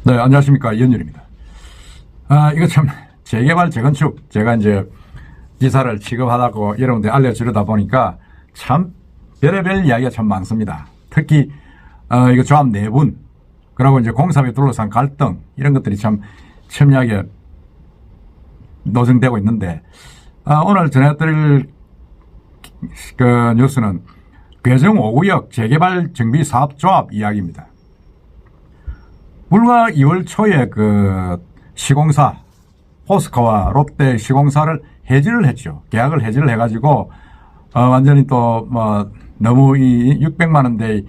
네, 안녕하십니까. 이현율입니다. 이거 참, 재개발, 재건축, 제가 이제 기사를 취급하다고 여러분들 알려주려다 보니까 참 별의별 이야기가 참 많습니다. 특히, 이거 조합 내분, 그리고 이제 공사비 둘러싼 갈등, 이런 것들이 참 첨예하게 노정되고 있는데, 오늘 전해드릴 그 뉴스는 괴정 5구역 재개발 정비 사업 조합 이야기입니다. 불과 2월 초에 그 시공사, 포스코와 롯데 시공사를 해지를 했죠. 계약을 해지를 해가지고, 완전히 또, 너무 이 600만원대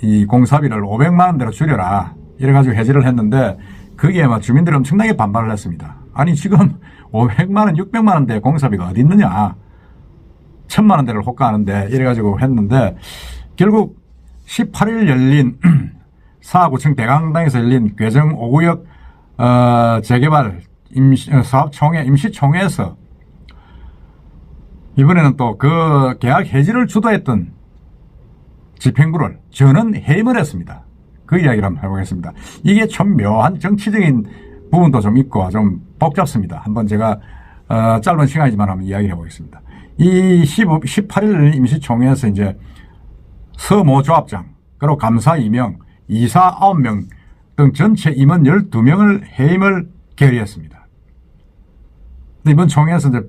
이 공사비를 500만원대로 줄여라. 이래가지고 해지를 했는데, 거기에 주민들이 엄청나게 반발을 했습니다. 아니, 지금 500만원, 600만원대 공사비가 어디 있느냐. 1000만원대를 호가하는데, 이래가지고 했는데, 결국 18일 열린 사구청 대강당에서 열린 괴정 5구역 재개발 사업총회 임시총회에서 이번에는 또 그 계약 해지를 주도했던 집행부를 전원 해임을 했습니다. 그 이야기를 한번 해보겠습니다. 이게 참 묘한 정치적인 부분도 좀 있고 좀 복잡습니다. 한번 제가 짧은 시간이지만 한번 이야기를 해보겠습니다. 이 18일 임시총회에서 이제 서모 조합장 그리고 감사 2명 이사 9명 등 전체 임원 12명을 해임을 결의했습니다. 이번 총회에서 이제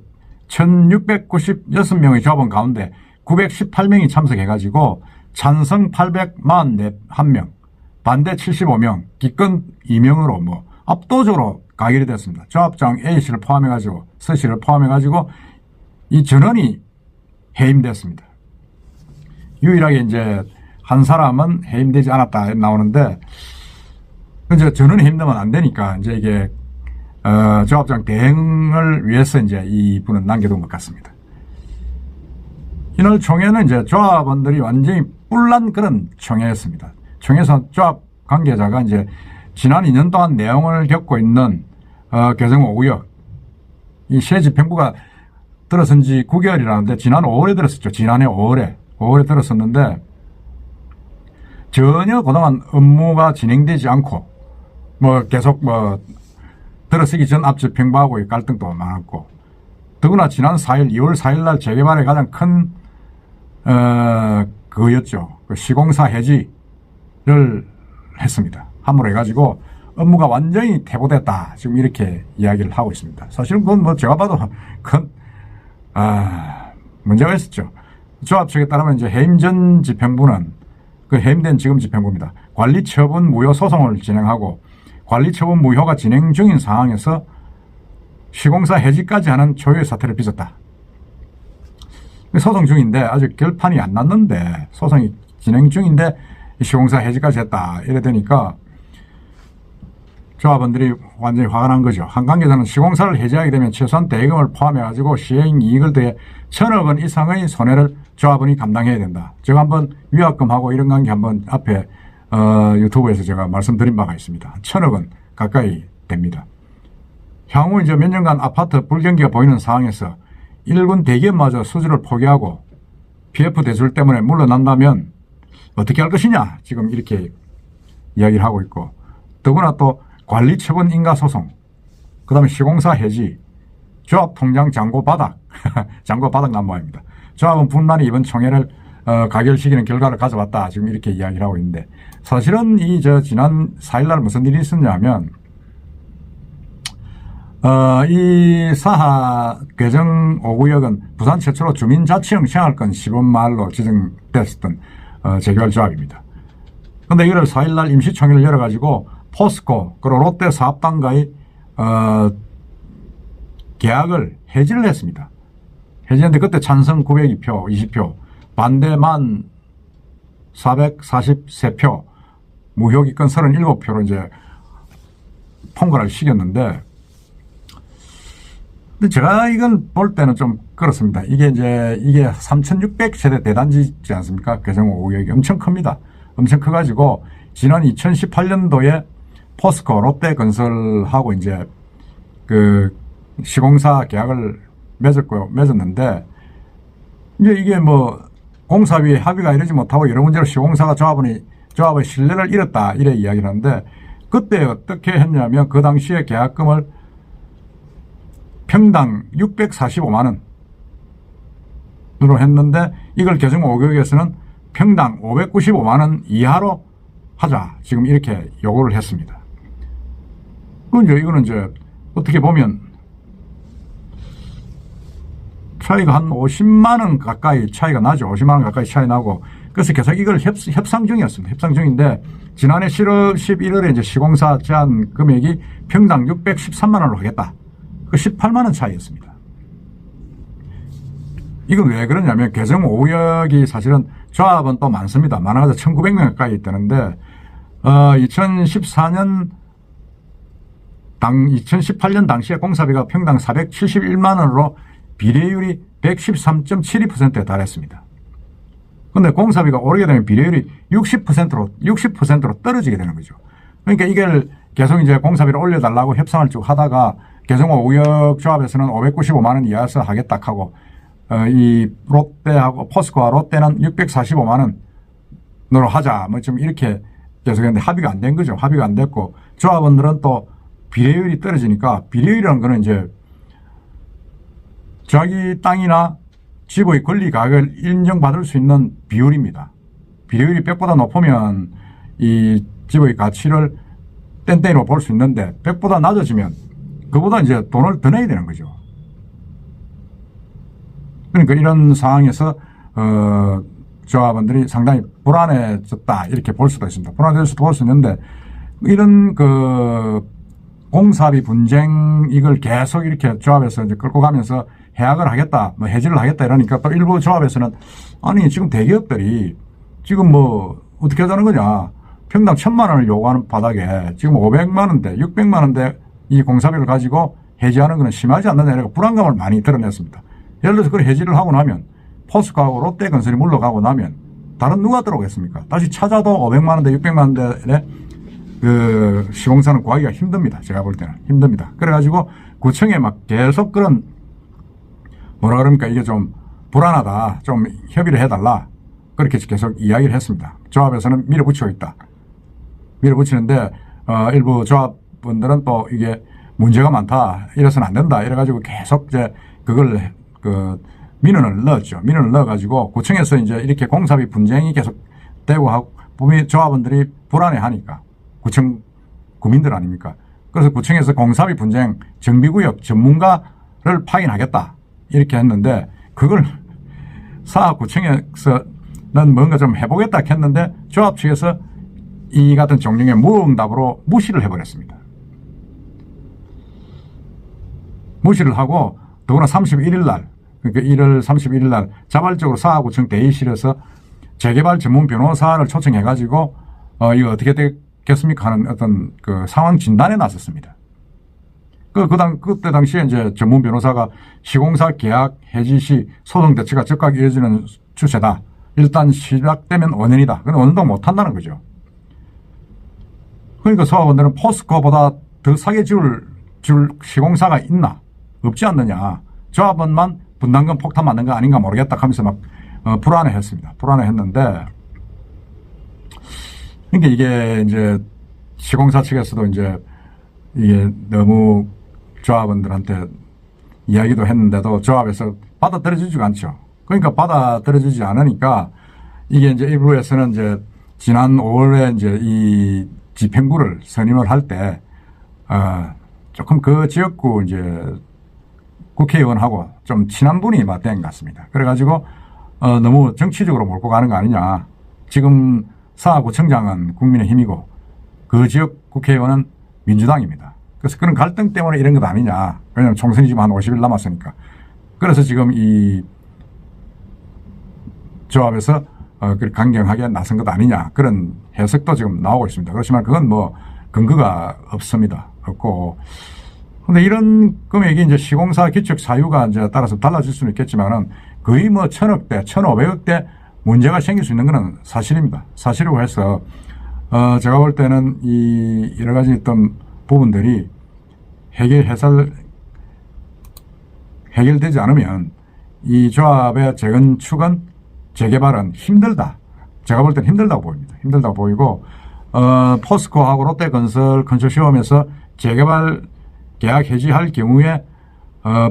1696명의 조합원 가운데 918명이 참석해가지고 찬성 841명, 반대 75명, 기권 2명으로 압도적으로 가결이 됐습니다. 조합장 A씨를 포함해가지고, C씨를 포함해가지고 이 전원이 해임됐습니다. 유일하게 이제 한 사람은 해임되지 않았다 나오는데, 이제 전원 해임되면 안 되니까, 이제 이게, 조합장 대행을 위해서 이제 이분은 남겨둔 것 같습니다. 이날 총회는 이제 조합원들이 완전히 뿔난 그런 총회였습니다. 총회에서 조합 관계자가 이제 지난 2년 동안 내용을 겪고 있는, 괴정 5구역. 이 새 집행부가 들어선 지 9개월이라는데, 지난 5월에 들었었죠. 지난해 5월에 들었었는데, 전혀 그동안 업무가 진행되지 않고, 계속 들어서기 전 앞 집행부하고의 갈등도 많았고, 더구나 지난 2월 4일 날 재개발의 가장 큰, 그거였죠. 그 시공사 해지를 했습니다. 함으로 해가지고 업무가 완전히 퇴보됐다. 지금 이렇게 이야기를 하고 있습니다. 사실은 그건 제가 봐도 큰, 문제가 있었죠. 조합 측에 따르면 이제 해임 전 집행부는 그 해임된 지금 집행부입니다. 관리처분 무효 소송을 진행하고 관리처분 무효가 진행 중인 상황에서 시공사 해지까지 하는 초유의 사태를 빚었다. 소송 중인데 아직 결판이 안 났는데 소송이 진행 중인데 시공사 해지까지 했다. 이래 되니까 조합원들이 완전히 화가 난 거죠. 한 관계자는 시공사를 해지하게 되면 최소한 대금을 포함해가지고 시행 이익을 더해 1000억 원 이상의 손해를 조합원이 감당해야 된다. 제가 한번 위약금하고 이런 관계 한번 앞에 유튜브에서 제가 말씀드린 바가 있습니다. 1000억 원 가까이 됩니다. 향후 이제 몇 년간 아파트 불경기가 보이는 상황에서 일군 대기업마저 수주를 포기하고 PF 대출 때문에 물러난다면 어떻게 할 것이냐 지금 이렇게 이야기를 하고 있고, 더구나 또 관리처분 인가소송, 그 다음에 시공사 해지, 조합통장 잔고 바닥 잔고 바닥 난무합니다. 조합은 분란이 이번 총회를 가결시키는 결과를 가져왔다. 지금 이렇게 이야기를 하고 있는데, 사실은 지난 4일날 무슨 일이 있었냐면, 이 사하 괴정 5구역은 부산 최초로 주민자치형 생활권 시범마을로 지정됐었던 재개발 조합입니다. 그런데 이걸 4일날 임시총회를 열어가지고 포스코 그리고 롯데 사업단과의 계약을 해지를 했습니다. 해지했는데 그때 찬성 902표 20표, 반대만 443표, 무효기권 37표로 이제 통과를 시켰는데, 근데 제가 이건 볼 때는 좀 그렇습니다. 이게 3600세대 대단지지 않습니까? 괴정 5구역이 엄청 큽니다. 엄청 커가지고 지난 2018년도에 포스코 롯데건설하고 이제 그 시공사 계약을 맺었는데, 이제 이게 공사비 합의가 이러지 못하고 여러 문제로 시공사가 조합의 신뢰를 잃었다 이래 이야기를 하는데, 그때 어떻게 했냐면 그 당시에 계약금을 평당 645만 원으로 했는데 이걸 개정 5개국에서는 평당 595만 원 이하로 하자. 지금 이렇게 요구를 했습니다. 이거는 이제 어떻게 보면 차이가 한 50만 원 가까이 차이가 나죠. 50만 원 가까이 차이 나고. 그래서 계속 이걸 협상 중이었습니다. 협상 중인데 지난해 11월에 이제 시공사 제한 금액이 평당 613만 원으로 하겠다. 그 18만 원 차이였습니다. 이건 왜 그러냐면 개정 5역이 사실은 조합은 또 많습니다. 많아서 1900명 가까이 있다는데 2018년 당시에 공사비가 평당 471만 원으로 비례율이 113.72%에 달했습니다. 그런데 공사비가 오르게 되면 비례율이 60%로 떨어지게 되는 거죠. 그러니까 이걸 계속 이제 공사비를 올려달라고 협상을 쭉 하다가 개성호 우역 조합에서는 595만 원 이하에서 하겠다 하고 이 롯데하고 포스코와 롯데는 645만 원으로 하자 뭐 좀 이렇게 계속했는데 합의가 안 된 거죠. 합의가 안 됐고 조합원들은 또 비례율이 떨어지니까 비례율이라는 거는 이제 자기 땅이나 집의 권리 가격을 인정받을 수 있는 비율입니다. 비례율이 100보다 높으면 이 집의 가치를 땡땡이로 볼 수 있는데 100보다 낮아지면 그보다 이제 돈을 더 내야 되는 거죠. 그러니까 이런 상황에서 조합원들이 상당히 불안해졌다 이렇게 볼 수도 있습니다. 불안해질 수도 볼 수 있는데 이런 공사비 분쟁 이걸 계속 이렇게 조합에서 이제 끌고 가면서 해약을 하겠다, 뭐 해지를 하겠다 이러니까 또 일부 조합에서는 아니 지금 대기업들이 지금 뭐 어떻게 하자는 거냐. 평당 1000만 원을 요구하는 바닥에 지금 500만 원대, 600만 원대 이 공사비를 가지고 해지하는 것은 심하지 않느냐 이렇게 불안감을 많이 드러냈습니다. 예를 들어서 그걸 해지를 하고 나면 포스코하고 롯데건설이 물러가고 나면 다른 누가 들어오겠습니까? 다시 찾아도 500만 원대, 600만 원대의 그 시공사는 구하기가 힘듭니다. 제가 볼 때는 힘듭니다. 그래가지고 구청에 막 계속 그런 뭐라 그럽니까 이게 좀 불안하다, 좀 협의를 해달라 그렇게 계속 이야기를 했습니다. 조합에서는 밀어붙이고 있다. 밀어붙이는데 일부 조합분들은 또 이게 문제가 많다, 이래서는 안 된다 이래가지고 계속 이제 그걸 민원을 넣었죠. 민원을 넣어가지고 구청에서 이제 이렇게 공사비 분쟁이 계속 되고 하고 조합원들이 불안해하니까 구청 구민들 아닙니까? 그래서 구청에서 공사비 분쟁 정비구역 전문가를 파견하겠다 이렇게 했는데 그걸 사업구청에서는 뭔가 좀 해보겠다 했는데 조합 측에서 이 같은 종류의 무응답으로 무시를 해버렸습니다. 무시를 하고 더구나 31일 날 그러니까 1월 31일 날 자발적으로 사업구청 대의실에서 재개발 전문 변호사를 초청해가지고 이거 어떻게 되겠습니까 하는 어떤 그 상황 진단에 나섰습니다. 그때 당시에 이제 전문 변호사가 시공사 계약 해지 시 소송 대처가 즉각 이어지는 추세다. 일단 시작되면 5년이다. 근데 5년도 못 한다는 거죠. 그러니까 소화원들은 포스코보다 더 싸게 줄 시공사가 있나? 없지 않느냐. 조합원만 분담금 폭탄 맞는 거 아닌가 모르겠다 하면서 막 불안해했습니다. 불안해했는데 그러니까 이게 이제 시공사 측에서도 이제 이게 너무 조합원들한테 이야기도 했는데도 조합에서 받아들여주지가 않죠. 그러니까 받아들여주지 않으니까 이게 이제 일부에서는 이제 지난 5월에 이제 이 집행부를 선임을 할 때 조금 그 지역구 이제 국회의원하고 좀 친한 분이 된 것 같습니다. 그래가지고 너무 정치적으로 몰고 가는 거 아니냐. 지금 사구청장은 국민의힘이고 그 지역 국회의원은 민주당입니다. 그래서 그런 갈등 때문에 이런 것 아니냐. 왜냐하면 총선이 지금 한 50일 남았으니까. 그래서 지금 이 조합에서 강경하게 나선 것 아니냐. 그런 해석도 지금 나오고 있습니다. 그렇지만 그건 뭐 근거가 없습니다. 없고. 근데 이런 금액이 이제 시공사 기축 사유가 이제 따라서 달라질 수는 있겠지만은 거의 뭐 1000억대, 1500억대 문제가 생길 수 있는 것은 사실입니다. 사실이고 해서, 제가 볼 때는 이 여러 가지 어떤 부분들이 해결되지 않으면 이 조합의 재건축은 재개발은 힘들다. 제가 볼 때는 힘들다고 보입니다. 힘들다고 보이고, 포스코하고 롯데건설 컨소시엄에서 재개발 계약 해지할 경우에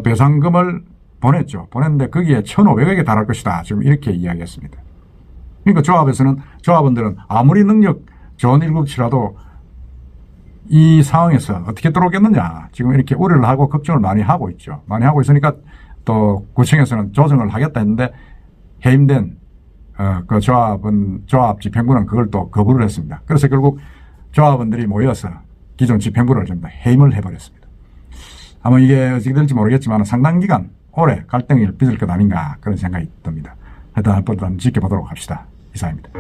배상금을 보냈죠. 보냈는데 거기에 1,500억에 달할 것이다. 지금 이렇게 이야기했습니다. 그러니까 조합원들은 아무리 능력 좋은 일곱치라도 이 상황에서 어떻게 들어오겠느냐. 지금 이렇게 우려를 하고 걱정을 많이 하고 있죠. 많이 하고 있으니까 또 구청에서는 조정을 하겠다 했는데 해임된 그 조합 집행부는 그걸 또 거부를 했습니다. 그래서 결국 조합원들이 모여서 기존 집행부를 전부 다 해임을 해버렸습니다. 아마 이게 어떻게 될지 모르겠지만 상당 기간 오래 갈등을 빚을 것 아닌가 그런 생각이 듭니다. 하여튼 한번 지켜보도록 합시다. 이상입니다.